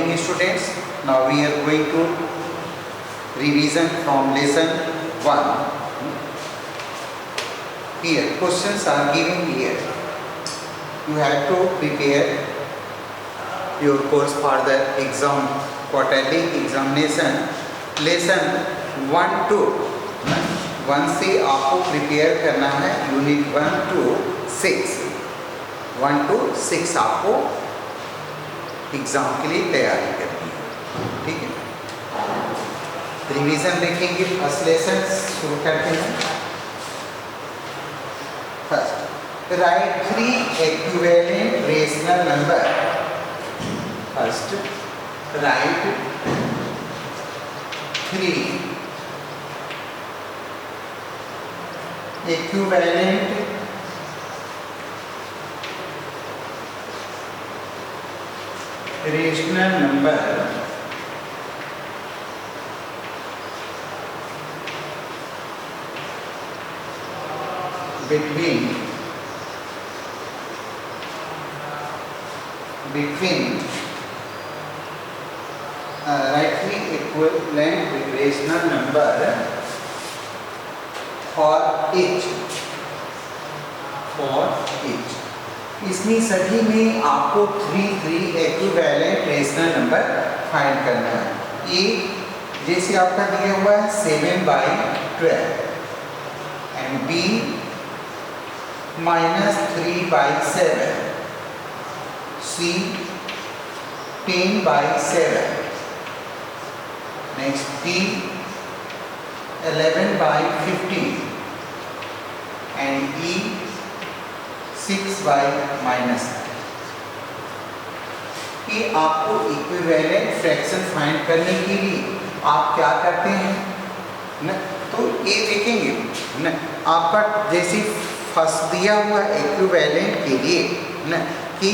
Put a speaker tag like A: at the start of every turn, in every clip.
A: morning students. Now we are going to revision from lesson 1. Here questions are given here. You have to prepare your course for the exam, quarterly examination. Lesson 1 to 1 से आपको prepare करना है unit 1 to 6. 1 to 6 आपको exam के लिए तैयारी करनी है. ठीक है, रिवीजन देखेंगे. फर्स्ट लेसन शुरू करते हैं. First, right 3 equivalent rational number. First, right 3 equivalent rational number between rightly equivalent rational number for each. इसमें सभी में आपको 3 इक्विवेलेंट रेशनल नंबर फाइंड करना है. ये जैसे आपका दिया हुआ है 7/12 and B -3/7, C 10/7, next D 11/15 and E 6/-9. कि आपको इक्विवेलेंट फ्रैक्शन फाइंड करने के लिए आप क्या करते हैं न, तो ये देखेंगे न, आपका जैसे फर्स्ट दिया हुआ इक्विवेलेंट के लिए न कि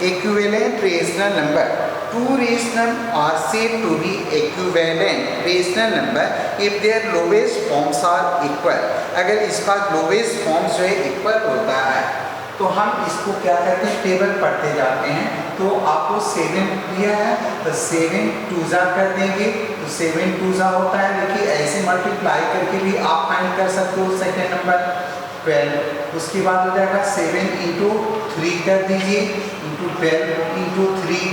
A: equivalent rational number 2 rational are said to be equivalent rational number if their lowest forms are equal. अगर इसका लोवेस्ट फॉर्म जो है इक्वल होता है तो हम इसको क्या करते हैं, टेबल पढ़ते जाते हैं. तो आपको 7 दिया है तो 7 2 कर देंगे तो 7 2 होता है. देखिए ऐसे मल्टीप्लाई करके भी आप फाइंड कर सकते हो. सेकेंड नंबर 12, उसके बाद हो जाएगा 7 × 3 कर दीजिए × 12 × 3,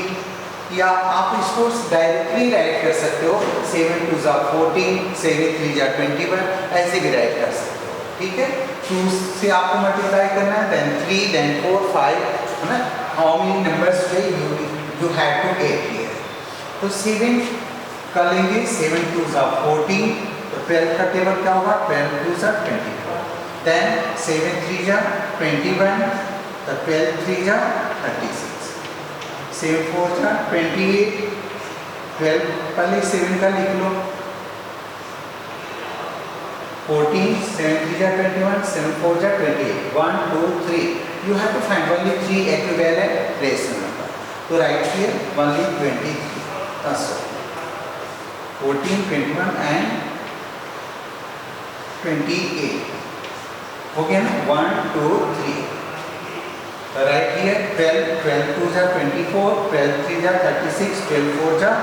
A: या आप इसको डायरेक्टली राइट कर सकते हो. 7 2 14, 7 3 21, ऐसे भी राइट कर सकते हो. ठीक है, 2 से आपको मल्टीप्लाई करना है, देन 3, देन 4, 5, है ना. How many numbers way you have to get here. तो 7 कर लेंगे. 7 2 14, तो 12 का टेबल क्या होगा, 12 2 24, देन 7 3 21, तो 12 3 36, 7 4 28, 12 पहले 7 का लिख लो, 14, 7 3 21, 7 4 28, 1 2 3. You have to find only 3 equivalent rational number. So write here only 23. 14, 21 and 28. Okay, 1 2 3. So write here 12, 12 2 24, 12 3 36, 12 4 40.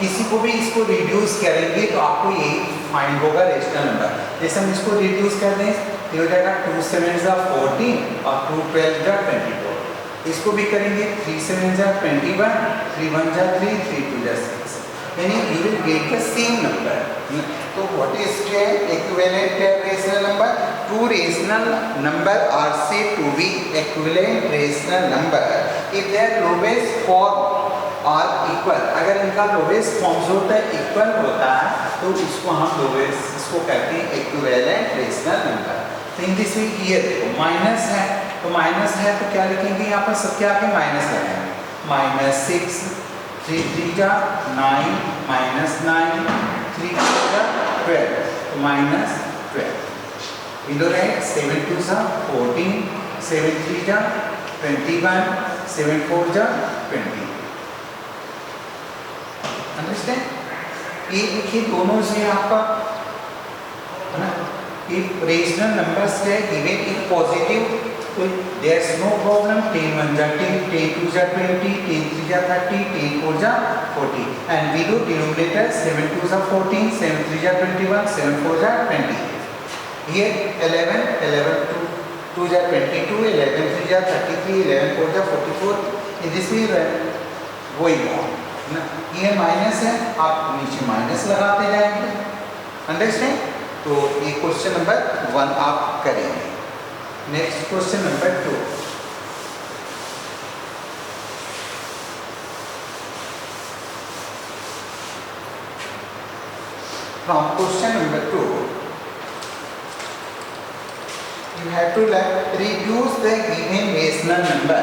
A: किसी को भी इसको रिड्यूस करेंगे तो आपको ये फाइंड होगा रेशनल नंबर. जैसे हम इसको रिड्यूस कर दें तो हो जाएगा 2 7 14 और 2 12 24. इसको भी करेंगे 3 7 21, 3 1 3, 3 2 6, यानी you will get the same number. तो what is equivalent rational number? 2 rational number are said to be equivalent rational number if their lowest form are equal. अगर इनका लोवेस्ट फॉर्म जो होता है इक्वल होता है तो इसको हम लोवेस्ट इसको कहते हैं इक्विवेलेंट रेशनल नंबर. तो इन दिस वे हियर देखो माइनस है, तो माइनस है तो क्या लिखेंगे यहाँ पर, सब क्या आके माइनस लगाएंगे. -6, 3 3 9, -9, 3 4 12, तो -12. इधर राइट 7 2 14, 7 3 21, 7 4 20. अंडरस्टैंड. ये देखिए दोनों से आपका है ना, if rational numbers है given in positive तो there's no problem. 10 1 जा 10, 10 2 जा 20, 10 3 जा 30, 10 4 जा 40, and we do denominator 7 2 जा 14, 7 3 जा 21, 7 4 जा 20. Here 11 11 2 जा 22, 11 3 जा 33, 11 4 जा 44. In this way going on. ये माइनस है, आप नीचे माइनस लगाते जाएंगे. अंडरस्टैंड? तो ये क्वेश्चन नंबर 1 आप करेंगे. Next question number 2. From question number 2, you have to reduce the given rational number.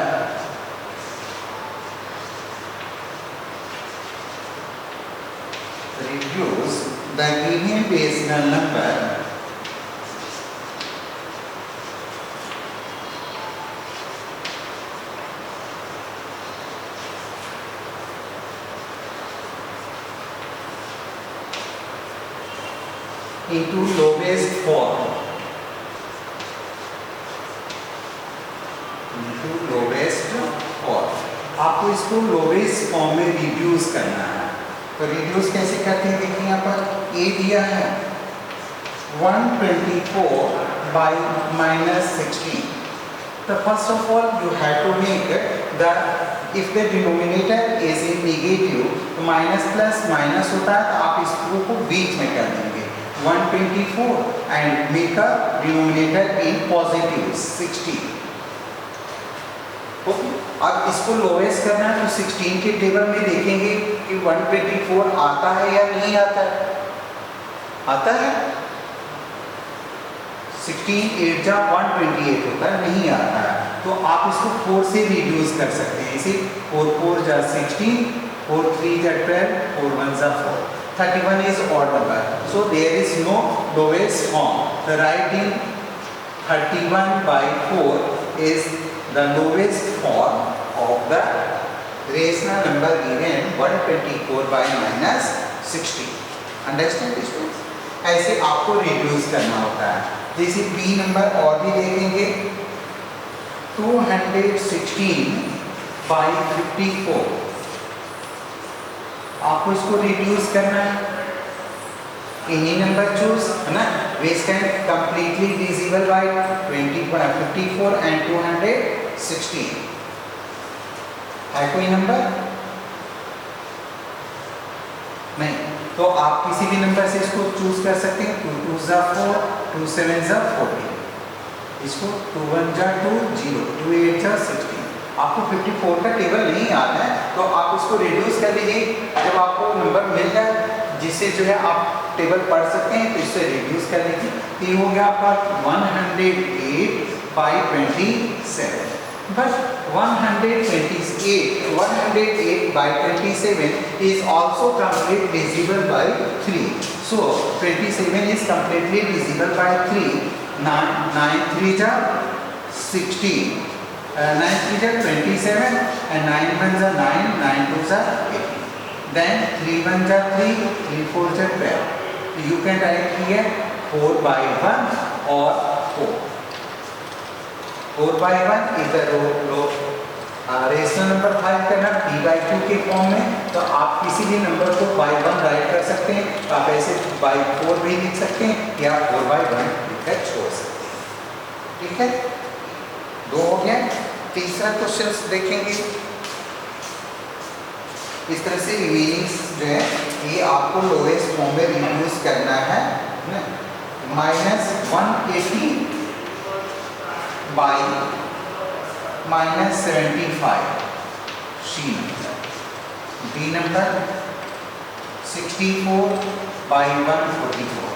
A: Reduce the given rational number into lowest form. Into lowest form. आपको इसको lowest form में reduce करना है. तो reduce कैसे करते हैं देखिए यहाँ पर a दिया है 124 by -16. So first of all you have to make the if the denominator is in negative तो माइनस प्लस माइनस होता है तो आप इसको को बीच में कर देंगे 124 and make a denominator in positive 16. Okay, अब इसको लोएस्ट करना है तो 16 के टेबल में देखेंगे कि 124 आता है या नहीं आता है. आता है 16 8 जा 128 होता है, नहीं आता है. तो आप इसको 4 से रिड्यूस कर सकते हैं. इसे 4 4 जा 16, 4 3 जा 12, 4 1 जा 4. 31 is odd number, so there is no lowest form. The writing 31 by 4 is the lowest form of the rational number given 124 by -16. Understand this? ऐसे आपको रिड्यूस करना होता है. जैसे बी नंबर और भी देखेंगे 216 by 54. आपको इसको रिड्यूस करना है. यही नंबर चूज है ना. Which can completely divisible by 54 and 216. है कोई नंबर? नहीं. तो आप किसी भी नंबर से इसको चूज कर सकते हैं. 2 2 जा 4, 2 7 जा 14. इसको 2 1 जा 2 0, 2 8 जा 16. आपको 54 का टेबल नहीं आता है तो आप इसको रिड्यूस कर लीजिए. जब आपको नंबर मिल जाए जिससे जो है आप टेबल पढ़ सकते हैं तो इससे रिड्यूस कर लीजिए. तो ये हो गया आपका 108 by 27. But 108 by 27 is also completely divisible by 3. So 27 is completely divisible by 3. 9 3 जा 16. 9 3 जा 27 and 9 1 जा 9, 9 2 जा 18. Then 3 1 जा 3, 3 4 जा 12. You can write here 4 by 1 or 4. 4 by 1 is the rational number find करना p by 2 के फॉर्म में. तो आप किसी भी नंबर को by 1 राइट कर सकते हैं. तो आप ऐसे by 4 भी लिख सकते हैं या 4 by 1 लिखकर छोड़ सकते हैं. ठीक है, 2 हो गया. तीसरा क्वेश्चन देखेंगे. इस तरह से रिमेनिंग्स जो है ये आपको लोएस्ट फॉर्म में रिड्यूस करना है. -180 by -75 C number. D number 64 by 144.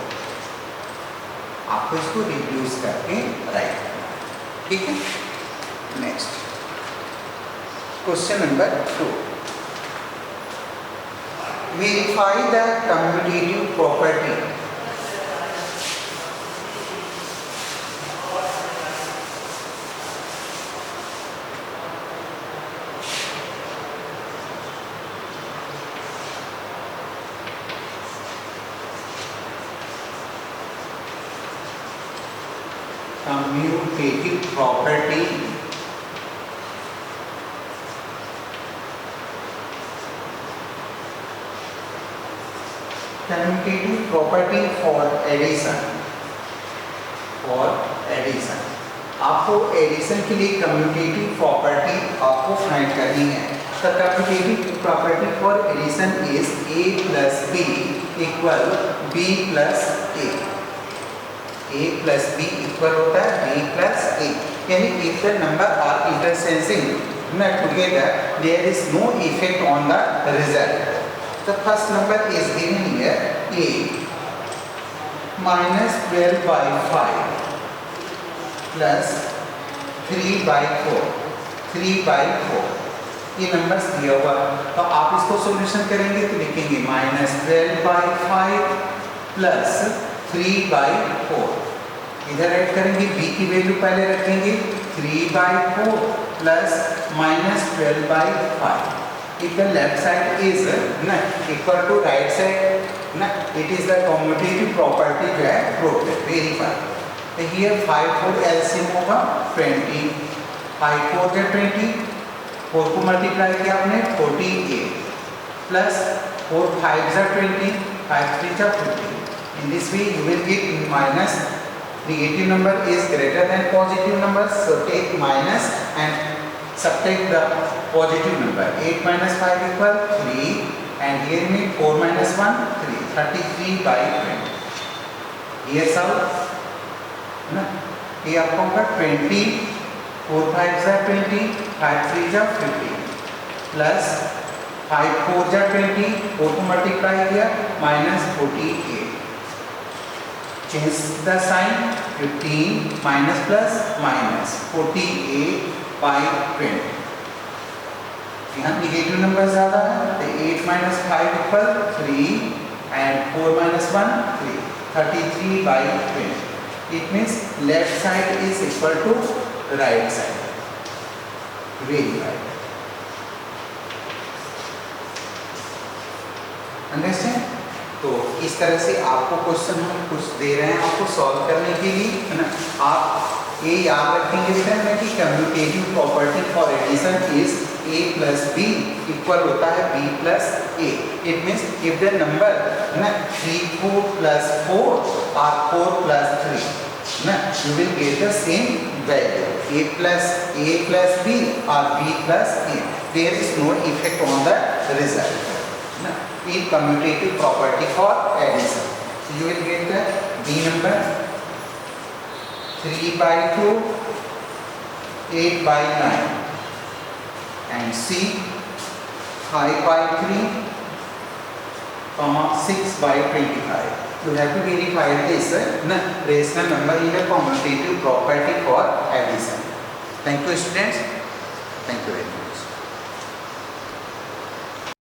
A: आपको इसको रिड्यूस करके राइट करना. ठीक है. Next question number 2. Verify the commutative property. commutative property for addition, आपको एडिशन के लिए कम्यूटेटिव प्रॉपर्टी आपको फाइंड करनी है। तो commutative property for addition is a plus b equal b plus a plus b equal होता है b प्लस a, यानी if the number are interchanging together there is no effect on the result. The first number is given here a minus 12 by 5 plus 3 by 4 ये numbers दिया हुआ है। तो आप इसको सॉल्यूशन करेंगे तो लिखेंगे माइनस 12 बाई 5 प्लस 3 बाई 4, इधर ऐड करेंगे b की वैल्यू पहले रखेंगे 3 by 4 plus minus 12 by 5। if the left side is equal to right side it is the commutative property जो है proved verify। तो here 5 4 LCM होगा 20, 5 4 है 20, 4 को मल्टीप्लाई किया आपने 48 प्लस 4 5 जा 20, 5 3 जा 50। in this way you will get minus, negative number is greater than positive number, so take minus and subtract the positive number। 8 minus 5 equal 3 and here में 4 minus 1 3, 33 by 20। here solve ये आपको होगा 20, 4 5 जा 20, 5 3 जा 50 plus 5 4 जा 20, 4 को multiply किया minus 48, change the sign 15 minus plus minus 48 by 20। यहाँ निगेटिव नंबर ज्यादा है तो 8 minus 5 equal 3 and 4 minus 1 3, 33 by 20। it means left side is equal to right side, verify। Understand? तो इस तरह से आपको क्वेश्चन हम कुछ दे रहे हैं आपको सॉल्व करने के लिए, है ना। आप ये याद रखेंगे बेटा कि commutative property for addition is a plus b equal होता है b plus a। It means if the number 3 4 plus 4 और 4 plus 3 you will get the same value a plus b or b plus a, there is no effect on the result in commutative property for addition। so you will get the b number 3 by 2 8 by 9 and c 5 by 3 6 by 25। you have to verify this rational number in a commutative property for addition। thank you students, thank you very much।